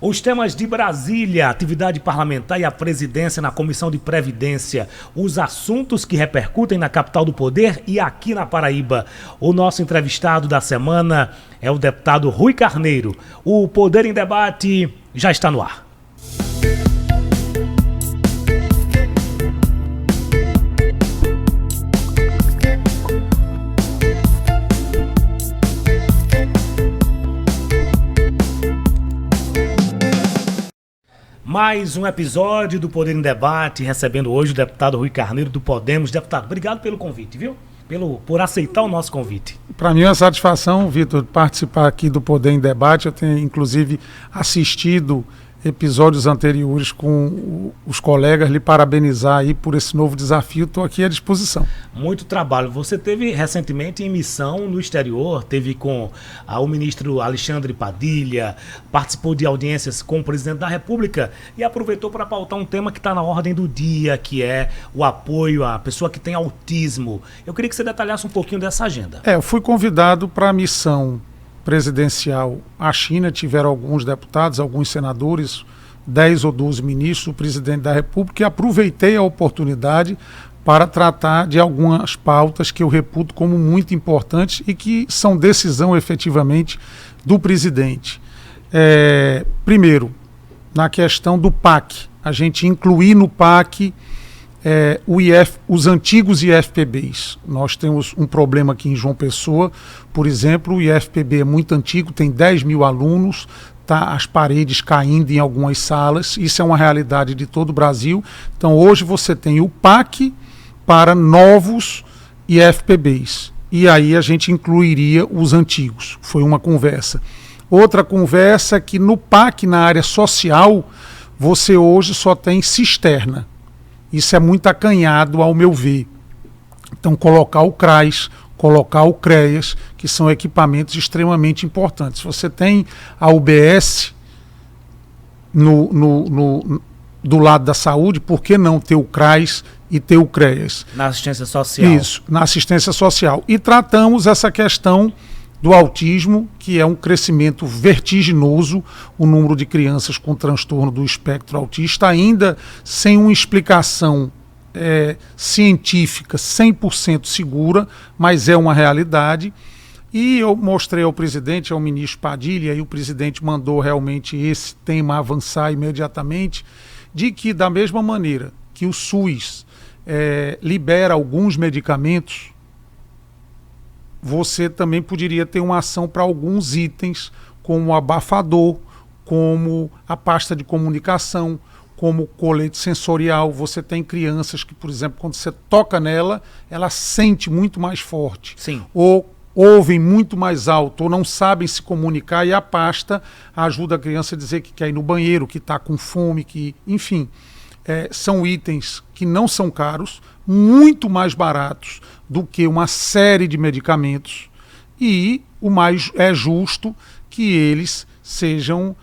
Os temas de Brasília, atividade parlamentar e a presidência na Comissão de Previdência, os assuntos que repercutem na capital do poder e aqui na Paraíba. O nosso entrevistado da semana é o deputado Rui Carneiro. O Poder em Debate já está no ar. Mais um episódio do Poder em Debate, recebendo hoje o deputado Rui Carneiro do Podemos. Deputado, obrigado pelo convite, viu? Por aceitar o nosso convite. Para mim é uma satisfação, Vitor, participar aqui do Poder em Debate. Eu tenho, inclusive, assistido episódios anteriores com os colegas, lhe parabenizar aí por esse novo desafio. Estou aqui à disposição. Muito trabalho. Você teve recentemente em missão no exterior, teve com o ministro Alexandre Padilha, participou de audiências com o presidente da República e aproveitou para pautar um tema que está na ordem do dia, que é o apoio à pessoa que tem autismo. Eu queria que você detalhasse um pouquinho dessa agenda. Eu fui convidado para a missão presidencial à China, tiveram alguns deputados, alguns senadores, 10 ou 12 ministros, o presidente da República, e aproveitei a oportunidade para tratar de algumas pautas que eu reputo como muito importantes e que são decisão efetivamente do presidente. Primeiro, na questão do PAC, a gente incluir no PAC os antigos IFPBs. Nós temos um problema aqui em João Pessoa, por exemplo, o IFPB é muito antigo, tem 10 mil alunos, tá, as paredes caindo em algumas salas, isso é uma realidade de todo o Brasil. Então hoje você tem o PAC para novos IFPBs, e aí a gente incluiria os antigos, foi uma conversa. Outra conversa é que no PAC, na área social, você hoje só tem cisterna. Isso é muito acanhado, ao meu ver. Então, colocar o CRAS, colocar o CREAS, que são equipamentos extremamente importantes. Você tem a UBS do lado da saúde, por que não ter o CRAS e ter o CREAS? Na assistência social. Isso, na assistência social. E tratamos essa questão do autismo, que é um crescimento vertiginoso, o número de crianças com transtorno do espectro autista, ainda sem uma explicação científica 100% segura, mas é uma realidade. E eu mostrei ao presidente, ao ministro Padilha, e o presidente mandou realmente esse tema avançar imediatamente, de que da mesma maneira que o SUS libera alguns medicamentos, você também poderia ter uma ação para alguns itens, como o abafador, como a pasta de comunicação, como o colete sensorial. Você tem crianças que, por exemplo, quando você toca nela, ela sente muito mais forte. Sim. Ou ouvem muito mais alto, ou não sabem se comunicar, e a pasta ajuda a criança a dizer que quer ir no banheiro, que está com fome, que, enfim. São itens que não são caros, muito mais baratos do que uma série de medicamentos, e o mais justo que eles sejam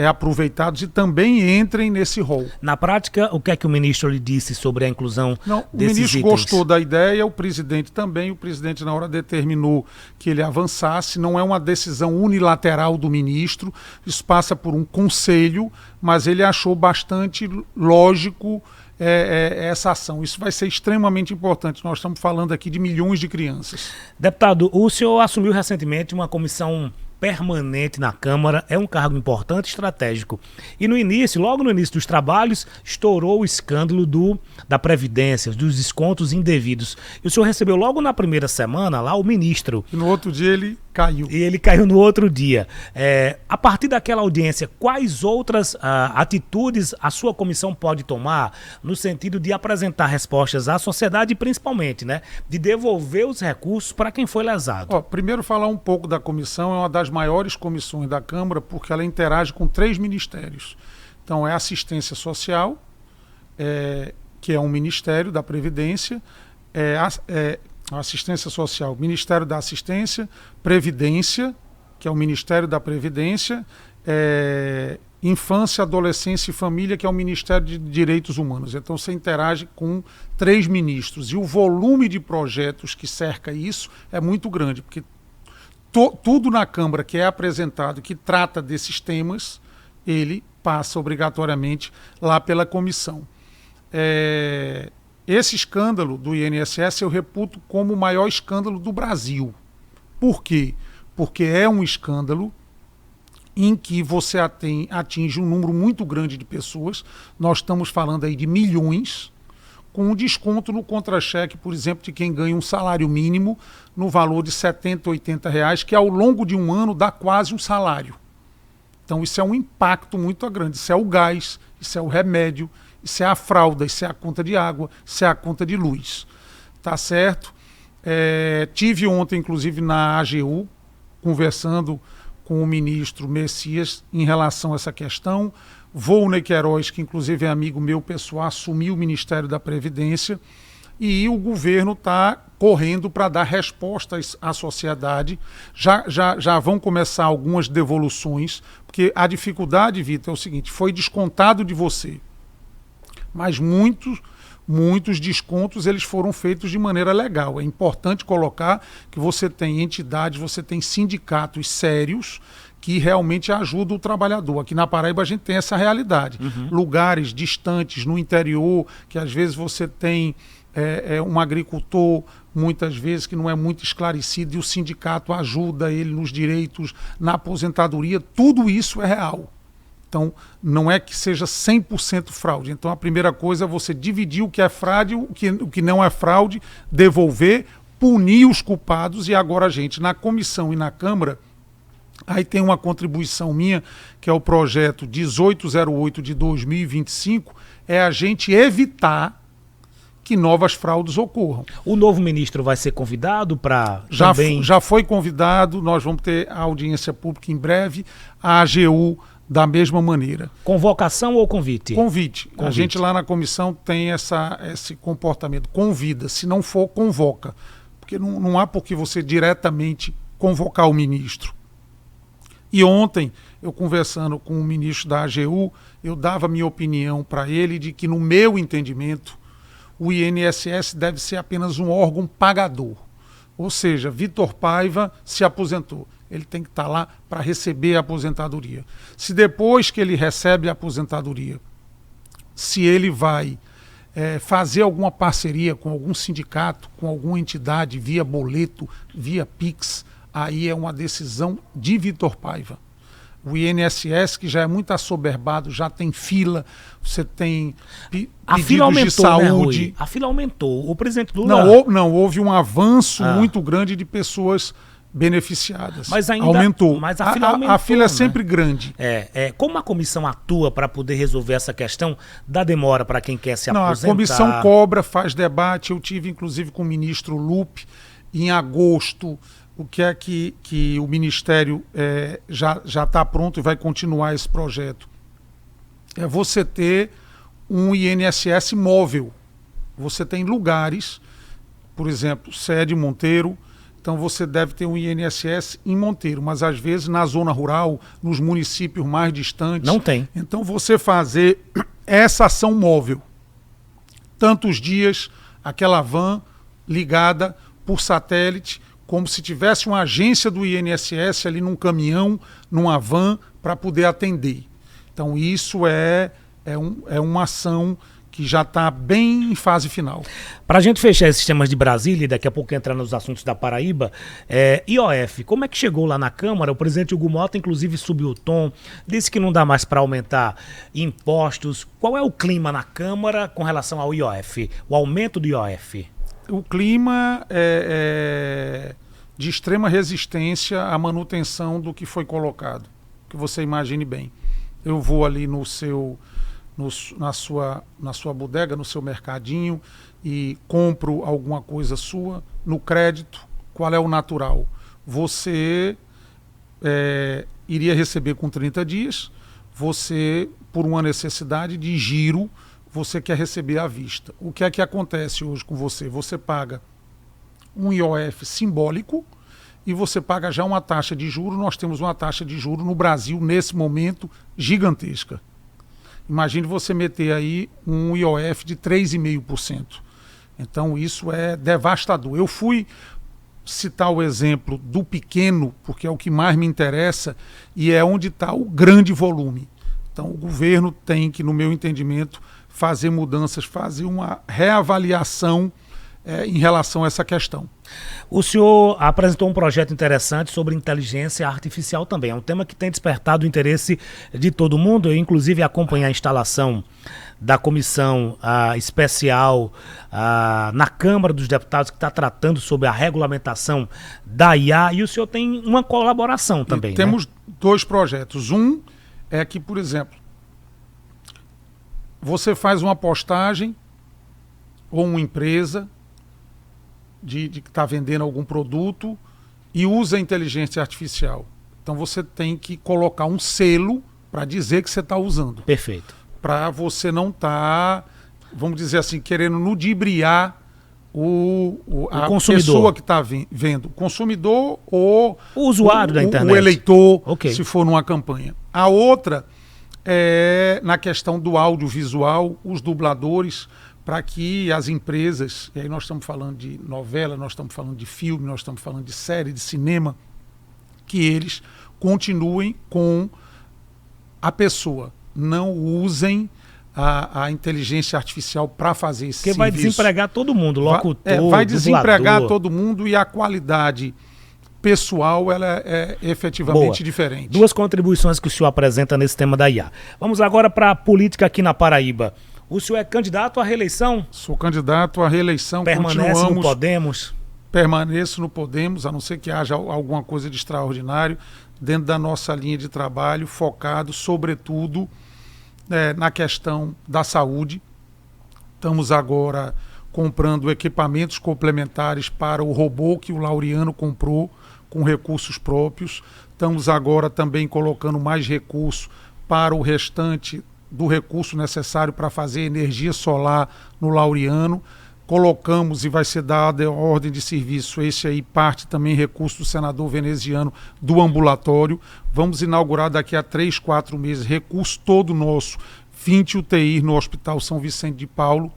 aproveitados e também entrem nesse rol. Na prática, o que é que o ministro lhe disse sobre a inclusão desses itens? O ministro gostou da ideia, o presidente também. O presidente, na hora, determinou que ele avançasse. Não é uma decisão unilateral do ministro, isso passa por um conselho, mas ele achou bastante lógico essa ação. Isso vai ser extremamente importante. Nós estamos falando aqui de milhões de crianças. Deputado, o senhor assumiu recentemente uma comissão permanente na Câmara, é um cargo importante e estratégico. E logo no início dos trabalhos, estourou o escândalo da Previdência, dos descontos indevidos. E o senhor recebeu logo na primeira semana lá o ministro. E no outro dia ele caiu. E ele caiu no outro dia. A partir daquela audiência, quais outras atitudes a sua comissão pode tomar no sentido de apresentar respostas à sociedade e principalmente, né, de devolver os recursos para quem foi lesado? Primeiro falar um pouco da comissão. É uma das maiores comissões da Câmara porque ela interage com 3 ministérios. Então é assistência social, que é um ministério da Previdência, assistência social, Ministério da Assistência, Previdência, que é o Ministério da Previdência, Infância, Adolescência e Família, que é o Ministério de Direitos Humanos. Então você interage com 3 ministros e o volume de projetos que cerca isso é muito grande, porque tudo na Câmara que é apresentado, que trata desses temas, ele passa obrigatoriamente lá pela comissão. Esse escândalo do INSS eu reputo como o maior escândalo do Brasil. Por quê? Porque é um escândalo em que você atinge um número muito grande de pessoas. Nós estamos falando aí de milhões, com um desconto no contra-cheque, por exemplo, de quem ganha um salário mínimo no valor de R$70, R$80, que ao longo de um ano dá quase um salário. Então isso é um impacto muito grande. Isso é o gás, isso é o remédio, isso é a fralda, isso é a conta de água, isso é a conta de luz. Tá certo? Tive ontem, inclusive, na AGU, conversando com o ministro Messias em relação a essa questão. Volney Queiroz, que inclusive é amigo meu pessoal, assumiu o Ministério da Previdência e o governo está correndo para dar respostas à sociedade. Já vão começar algumas devoluções, porque a dificuldade, Vitor, é o seguinte: foi descontado de você, mas muitos descontos eles foram feitos de maneira legal. É importante colocar que você tem entidades, você tem sindicatos sérios que realmente ajudam o trabalhador. Aqui na Paraíba a gente tem essa realidade. Lugares distantes, no interior, que às vezes você tem um agricultor, muitas vezes, que não é muito esclarecido, e o sindicato ajuda ele nos direitos, na aposentadoria. Tudo isso é real. Então, não é que seja 100% fraude. Então, a primeira coisa é você dividir o que é fraude, o que não é fraude, devolver, punir os culpados. E agora a gente, na comissão e na Câmara, aí tem uma contribuição minha, que é o projeto 1808 de 2025, é a gente evitar que novas fraudes ocorram. O novo ministro vai ser convidado para Já foi convidado, nós vamos ter a audiência pública em breve, a AGU da mesma maneira. Convocação ou convite? Convite. A gente lá na comissão tem esse comportamento. Convida, se não for, convoca. Porque não há por que você diretamente convocar o ministro. E ontem, eu conversando com o ministro da AGU, eu dava minha opinião para ele de que, no meu entendimento, o INSS deve ser apenas um órgão pagador. Ou seja, Vitor Paiva se aposentou. Ele tem que estar lá para receber a aposentadoria. Se depois que ele recebe a aposentadoria, se ele vai fazer alguma parceria com algum sindicato, com alguma entidade, via boleto, via Pix, aí é uma decisão de Vitor Paiva. O INSS, que já é muito assoberbado, já tem fila, você tem pedidos de saúde. Né, a fila aumentou. O presidente Lula... Não, houve um avanço muito grande de pessoas beneficiadas. Mas ainda aumentou. Mas a fila aumentou, a fila é sempre grande. Como a comissão atua para poder resolver essa questão da demora para quem quer se aposentar? A comissão cobra, faz debate. Eu tive, inclusive, com o ministro Lupe, em agosto. O que é que o Ministério já está pronto e vai continuar esse projeto? É você ter um INSS móvel. Você tem lugares, por exemplo, sede Monteiro, então você deve ter um INSS em Monteiro, mas às vezes na zona rural, nos municípios mais distantes... Não tem. Então você fazer essa ação móvel. Tantos dias, aquela van ligada por satélite, como se tivesse uma agência do INSS ali num caminhão, numa van, para poder atender. Então isso é uma ação que já está bem em fase final. Para a gente fechar esses temas de Brasília e daqui a pouco entrar nos assuntos da Paraíba, IOF, como é que chegou lá na Câmara? O presidente Hugo Mota, inclusive, subiu o tom, disse que não dá mais para aumentar impostos. Qual é o clima na Câmara com relação ao IOF, o aumento do IOF? O clima é de extrema resistência à manutenção do que foi colocado, que você imagine bem. Eu vou ali na sua bodega, no seu mercadinho, e compro alguma coisa sua no crédito. Qual é o natural? Você iria receber com 30 dias, você, por uma necessidade de giro, você quer receber à vista. O que é que acontece hoje com você? Você paga um IOF simbólico e você paga já uma taxa de juros. Nós temos uma taxa de juros no Brasil, nesse momento, gigantesca. Imagine você meter aí um IOF de 3,5%. Então isso é devastador. Eu fui citar o exemplo do pequeno, porque é o que mais me interessa e é onde está o grande volume. Então, o governo tem que, no meu entendimento, fazer mudanças, fazer uma reavaliação em relação a essa questão. O senhor apresentou um projeto interessante sobre inteligência artificial também. É um tema que tem despertado o interesse de todo mundo. Eu, inclusive, acompanhei a instalação da comissão especial na Câmara dos Deputados, que está tratando sobre a regulamentação da IA, e o senhor tem uma colaboração também. Temos dois projetos. Um é que, por exemplo, você faz uma postagem ou uma empresa de que está vendendo algum produto e usa a inteligência artificial. Então você tem que colocar um selo para dizer que você está usando. Perfeito. Para você não estar, vamos dizer assim, querendo ludibriar a consumidor. Pessoa que está vendo. O consumidor ou o usuário da internet. O eleitor, okay. Se for numa campanha. A outra é na questão do audiovisual, os dubladores, para que as empresas, e aí nós estamos falando de novela, nós estamos falando de filme, nós estamos falando de série, de cinema, que eles continuem com a pessoa. Não usem a inteligência artificial para fazer esse serviço. Porque vai desempregar todo mundo, locutor, vai desempregar dublador. todo mundo e a qualidade pessoal ela é efetivamente diferente. Duas contribuições que o senhor apresenta nesse tema da IA. Vamos agora para a política aqui na Paraíba. O senhor é candidato à reeleição? Sou candidato à reeleição. Permanece no Podemos? Permaneço no Podemos, a não ser que haja alguma coisa de extraordinário dentro da nossa linha de trabalho, focado sobretudo na questão da saúde. Estamos agora comprando equipamentos complementares para o robô que o Laureano comprou com recursos próprios. Estamos agora também colocando mais recursos para o restante do recurso necessário para fazer energia solar no Laureano. Colocamos e vai ser dada a ordem de serviço, esse aí parte também recurso do senador veneziano do ambulatório. Vamos inaugurar daqui a 3, 4 meses, recurso todo nosso, 20 UTIs no Hospital São Vicente de Paulo.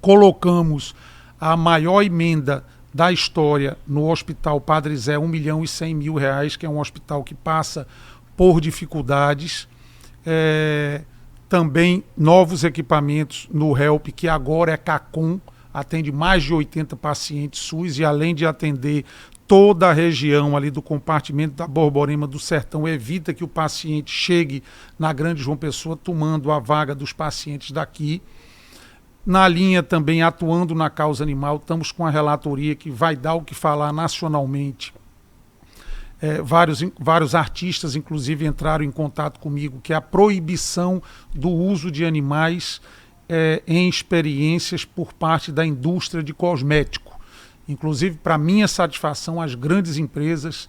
Colocamos a maior emenda da história no Hospital Padre Zé, R$1.100.000, que é um hospital que passa por dificuldades. Também novos equipamentos no HELP, que agora é CACOM, atende mais de 80 pacientes SUS, e além de atender toda a região ali do compartimento da Borborema do Sertão, evita que o paciente chegue na Grande João Pessoa tomando a vaga dos pacientes daqui. Na linha também, atuando na causa animal, estamos com a relatoria que vai dar o que falar nacionalmente. Vários artistas, inclusive, entraram em contato comigo, que é a proibição do uso de animais em experiências por parte da indústria de cosmético. Inclusive, para minha satisfação, as grandes empresas,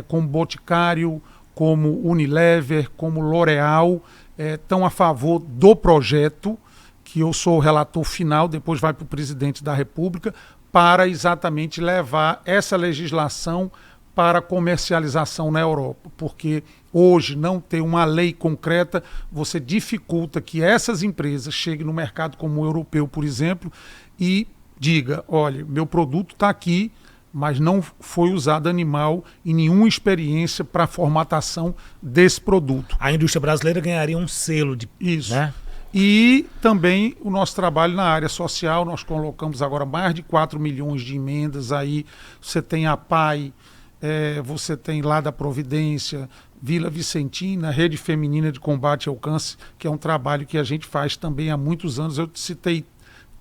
como Boticário, como Unilever, como L'Oréal, estão a favor do projeto, que eu sou o relator final, depois vai para o presidente da República, para exatamente levar essa legislação para comercialização na Europa, porque hoje não ter uma lei concreta, você dificulta que essas empresas cheguem no mercado como o europeu, por exemplo, e diga, olha, meu produto está aqui, mas não foi usado animal em nenhuma experiência para a formatação desse produto. A indústria brasileira ganharia um selo de... Isso. Né? E também o nosso trabalho na área social, nós colocamos agora mais de 4 milhões de emendas, aí você tem a PAI, você tem lá da Providência, Vila Vicentina, Rede Feminina de Combate ao Câncer, que é um trabalho que a gente faz também há muitos anos. Eu citei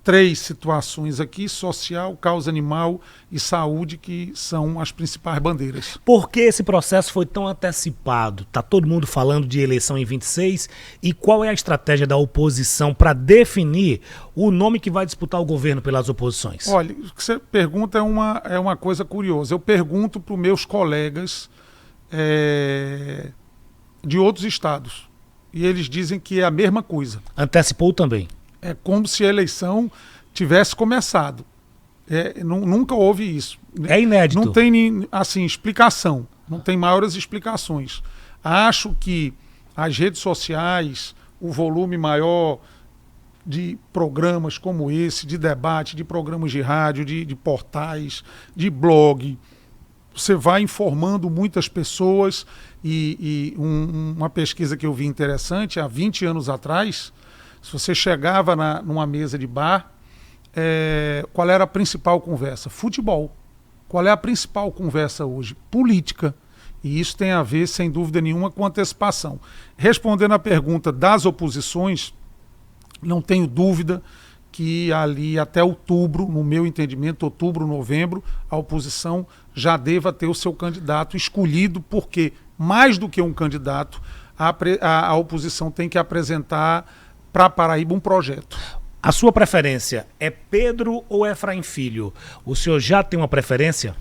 3 situações aqui: social, causa animal e saúde, que são as principais bandeiras. Por que esse processo foi tão antecipado? Está todo mundo falando de eleição em 26, e qual é a estratégia da oposição para definir o nome que vai disputar o governo pelas oposições? Olha, o que você pergunta é uma coisa curiosa. Eu pergunto para os meus colegas de outros estados, e eles dizem que é a mesma coisa. Antecipou também. É como se a eleição tivesse começado. Nunca houve isso. É inédito. Não tem assim, explicação. Não tem maiores explicações. Acho que as redes sociais, o volume maior de programas como esse, de debate, de programas de rádio, de portais, de blog, você vai informando muitas pessoas Uma pesquisa que eu vi interessante, há 20 anos atrás, se você chegava numa mesa de bar, qual era a principal conversa? Futebol. Qual é a principal conversa hoje? Política. E isso tem a ver, sem dúvida nenhuma, com antecipação. Respondendo à pergunta das oposições, não tenho dúvida que ali até outubro, no meu entendimento, outubro, novembro, a oposição já deva ter o seu candidato escolhido, porque, mais do que um candidato, a oposição tem que apresentar para a Paraíba um projeto. A sua preferência é Pedro ou Efraim Filho? O senhor já tem uma preferência?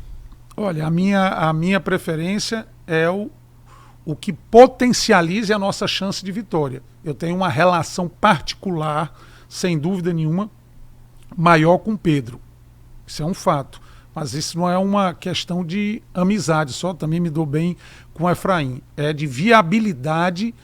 Olha, a minha preferência é o que potencialize a nossa chance de vitória. Eu tenho uma relação particular, sem dúvida nenhuma, maior com Pedro. Isso é um fato. Mas isso não é uma questão de amizade só, também me dou bem com Efraim. É de viabilidade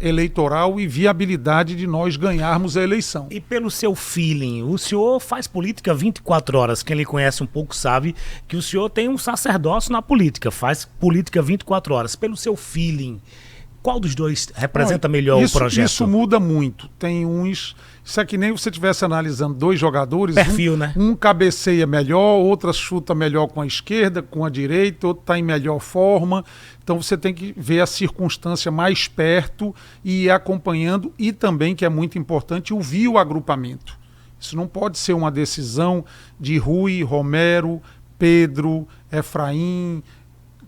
eleitoral e viabilidade de nós ganharmos a eleição. E pelo seu feeling, o senhor faz política 24 horas. Quem lhe conhece um pouco sabe que o senhor tem um sacerdócio na política, faz política 24 horas. Pelo seu feeling, qual dos dois representa melhor o projeto? Isso muda muito. Tem uns... Isso é que nem você estivesse analisando dois jogadores. Perfil, né? Um cabeceia melhor, outro chuta melhor com a esquerda, com a direita, outro está em melhor forma. Então você tem que ver a circunstância mais perto e ir acompanhando. E também, que é muito importante, ouvir o agrupamento. Isso não pode ser uma decisão de Rui, Romero, Pedro, Efraim,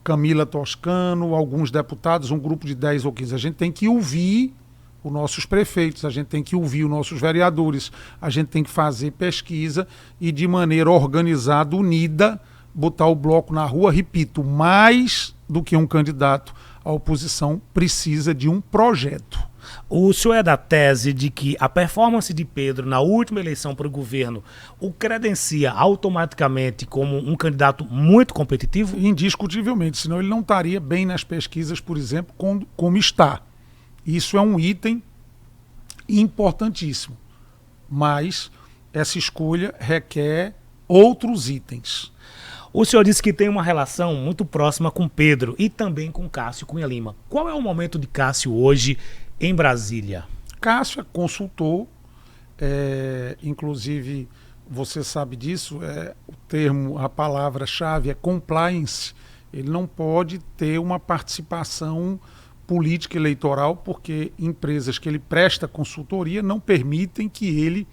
Camila Toscano, alguns deputados, um grupo de 10 ou 15. A gente tem que ouvir os nossos prefeitos, a gente tem que ouvir os nossos vereadores, a gente tem que fazer pesquisa e, de maneira organizada, unida, botar o bloco na rua. Repito, mais do que um candidato, a oposição precisa de um projeto. O senhor é da tese de que a performance de Pedro na última eleição para o governo o credencia automaticamente como um candidato muito competitivo? Indiscutivelmente, senão ele não estaria bem nas pesquisas, por exemplo, como está. Isso é um item importantíssimo, mas essa escolha requer outros itens. O senhor disse que tem uma relação muito próxima com Pedro e também com Cássio Cunha Lima. Qual é o momento de Cássio hoje em Brasília? Cássio é consultor, inclusive você sabe disso, o termo, a palavra-chave é compliance. Ele não pode ter uma participação política eleitoral, porque empresas que ele presta consultoria não permitem que ele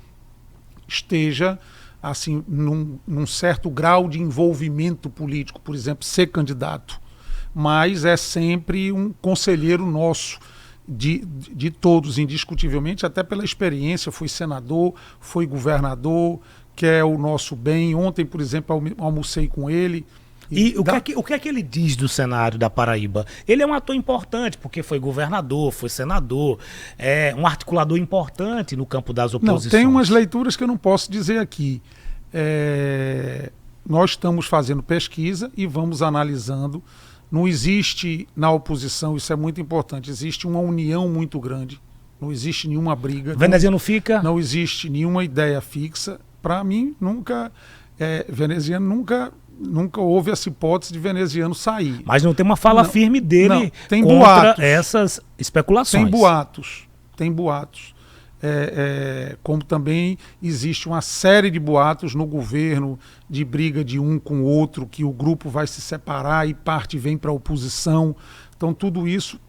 esteja assim num certo grau de envolvimento político, por exemplo, ser candidato. Mas é sempre um conselheiro nosso, de todos, indiscutivelmente, até pela experiência, foi senador, foi governador, que é o nosso bem. Ontem, por exemplo, almocei com ele. E o que é que ele diz do cenário da Paraíba? Ele é um ator importante, porque foi governador, foi senador, é um articulador importante no campo das oposições. Não, tem umas leituras que eu não posso dizer aqui. Nós estamos fazendo pesquisa e vamos analisando. Não existe na oposição, isso é muito importante, existe uma união muito grande. Não existe nenhuma briga. Veneziano fica? Não existe nenhuma ideia fixa. Para mim, Veneziano nunca houve essa hipótese de Veneziano sair. Mas não tem uma fala firme dele tem contra boatos, essas especulações. Tem boatos. Como também existe uma série de boatos no governo de briga de um com o outro, que o grupo vai se separar e parte vem para a oposição. Então tudo isso,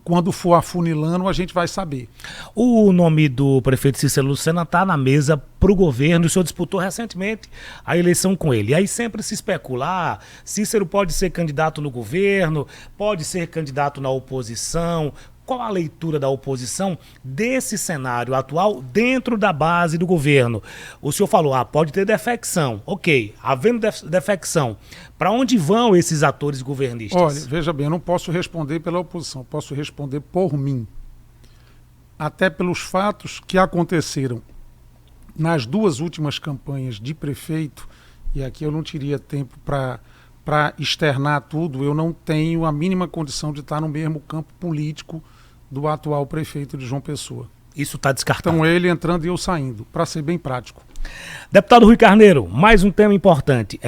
quando for afunilando, a gente vai saber. O nome do prefeito Cícero Lucena está na mesa para o governo. O senhor disputou recentemente a eleição com ele. Aí sempre se especula, Cícero pode ser candidato no governo, pode ser candidato na oposição. Qual a leitura da oposição desse cenário atual dentro da base do governo? O senhor falou, pode ter defecção. Ok, havendo defecção, para onde vão esses atores governistas? Olha, veja bem, eu não posso responder pela oposição, eu posso responder por mim. Até pelos fatos que aconteceram nas duas últimas campanhas de prefeito, e aqui eu não teria tempo para externar tudo, eu não tenho a mínima condição de estar no mesmo campo político do atual prefeito de João Pessoa. Isso está descartado. Então ele entrando e eu saindo, para ser bem prático. Deputado Rui Carneiro, mais um tema importante.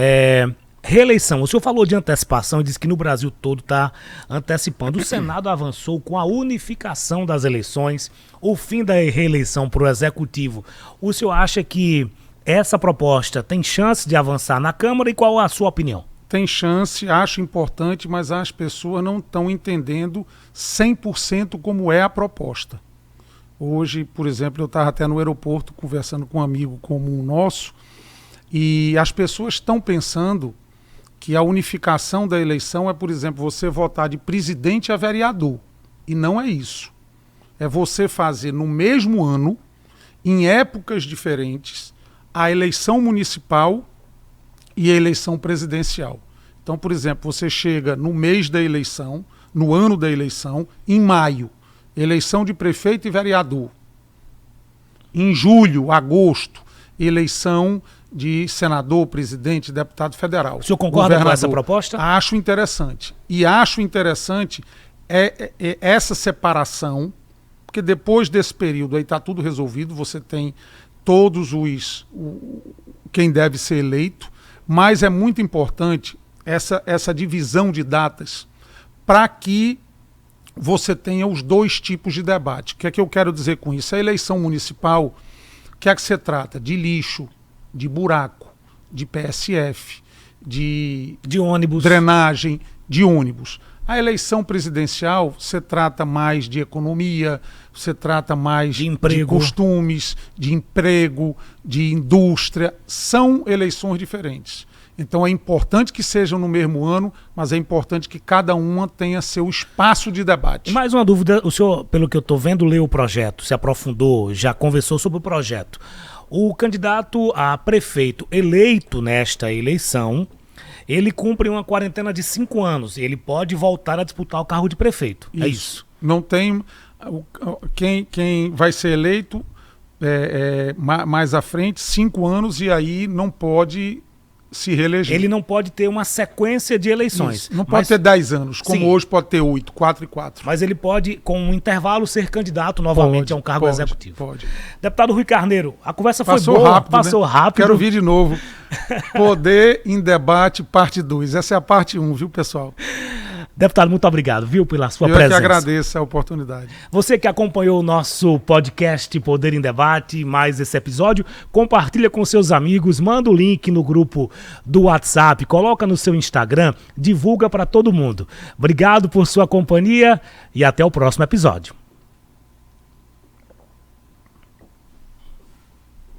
Reeleição. O senhor falou de antecipação e disse que no Brasil todo está antecipando. O Senado avançou com a unificação das eleições, o fim da reeleição para o Executivo. O senhor acha que essa proposta tem chance de avançar na Câmara e qual a sua opinião? Tem chance, acho importante, mas as pessoas não estão entendendo 100% como é a proposta. Hoje, por exemplo, eu estava até no aeroporto conversando com um amigo comum nosso e as pessoas estão pensando que a unificação da eleição é, por exemplo, você votar de presidente a vereador. E não é isso. É você fazer no mesmo ano, em épocas diferentes, a eleição municipal e a eleição presidencial. Então, por exemplo, você chega no mês da eleição, no ano da eleição, em maio, eleição de prefeito e vereador. Em julho, agosto, eleição de senador, presidente, deputado federal. O senhor concorda com essa proposta? Acho interessante. E acho interessante essa separação, porque depois desse período aí está tudo resolvido, você tem todos quem deve ser eleito, mas é muito importante essa divisão de datas para que você tenha os dois tipos de debate. O que é que eu quero dizer com isso? A eleição municipal, o que é que se trata? De lixo, de buraco, de PSF, de ônibus, drenagem, de ônibus. A eleição presidencial, você trata mais de economia, você trata mais de costumes, de emprego, de indústria. São eleições diferentes. Então é importante que sejam no mesmo ano, mas é importante que cada uma tenha seu espaço de debate. Mais uma dúvida, o senhor, pelo que eu estou vendo, leu o projeto, se aprofundou, já conversou sobre o projeto. O candidato a prefeito eleito nesta eleição, ele cumpre uma quarentena de 5 anos. Ele pode voltar a disputar o cargo de prefeito. Isso. É isso. Não tem... Quem vai ser eleito mais à frente, 5 anos, e aí não pode se reeleger. Ele não pode ter uma sequência de eleições. Isso. Não pode ter 10 anos, como sim, hoje pode ter 8, 4 e 4. Mas ele pode, com um intervalo, ser candidato novamente a um cargo executivo. Pode. Deputado Rui Carneiro, a conversa passou foi boa, rápido, passou né? rápido. Quero ouvir de novo. Poder em Debate, parte 2. Essa é a parte 1, viu, pessoal? Deputado, muito obrigado, viu, pela sua presença. Eu que agradeço a oportunidade. Você que acompanhou o nosso podcast Poder em Debate, mais esse episódio, compartilha com seus amigos, manda o link no grupo do WhatsApp, coloca no seu Instagram, divulga para todo mundo. Obrigado por sua companhia e até o próximo episódio.